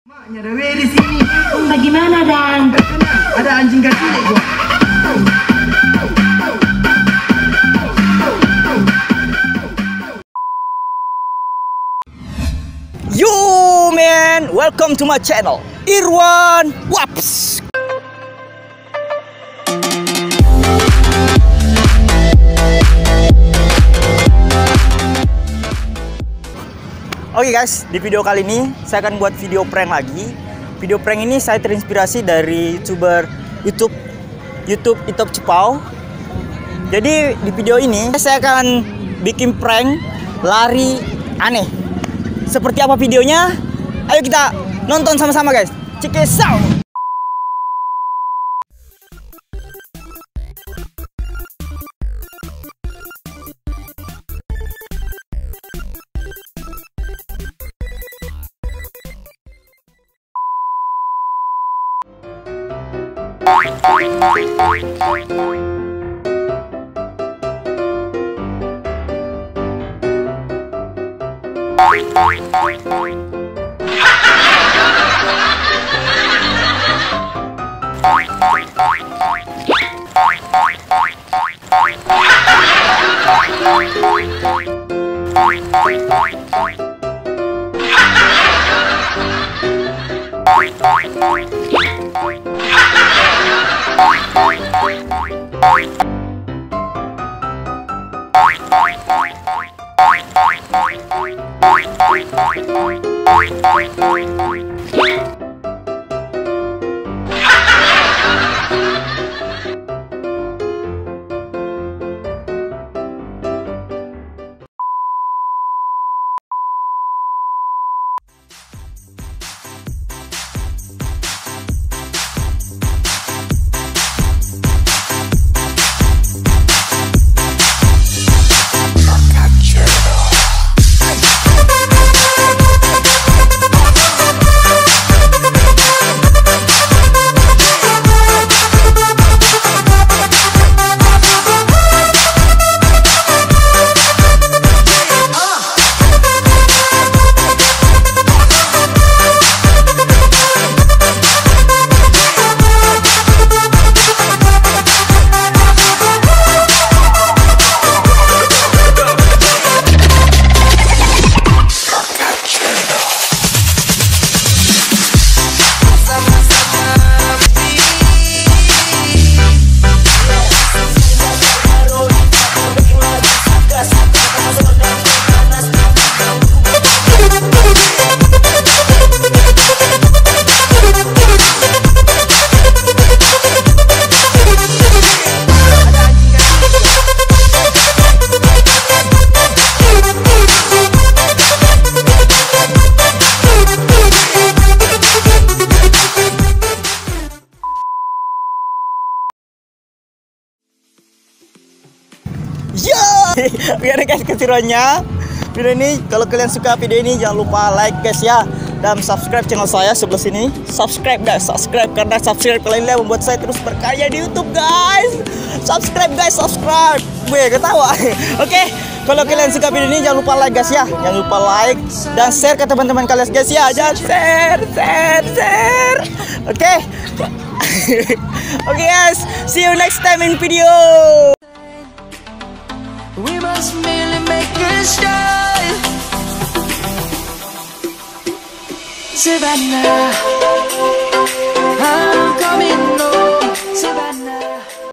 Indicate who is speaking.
Speaker 1: Maknya ada di sini.
Speaker 2: Bagaimana Dan?
Speaker 1: Ada anjing kecil gua.
Speaker 3: Yo man, welcome to my channel Irwan Waps. Oke guys, di video kali ini saya akan buat video prank lagi. Video prank ini saya terinspirasi dari YouTuber YouTube Itop Cepau. Jadi di video ini saya akan bikin prank lari aneh. Seperti apa videonya? Ayo kita nonton sama-sama guys. Check it out. Biar guys keseruannya video ini. Kalau kalian suka video ini jangan lupa like guys ya, dan subscribe channel saya sebelah sini. Subscribe guys, subscribe, karena subscribe kalian membuat saya terus berkarya di YouTube guys. Subscribe guys, subscribe. Gue ketawa. Oke, kalau kalian suka video ini jangan lupa like guys ya, jangan lupa like dan share ke teman-teman kalian guys ya. Jangan share. Oke. Oke guys, see you next time in video.
Speaker 4: We must merely make a start. Savannah.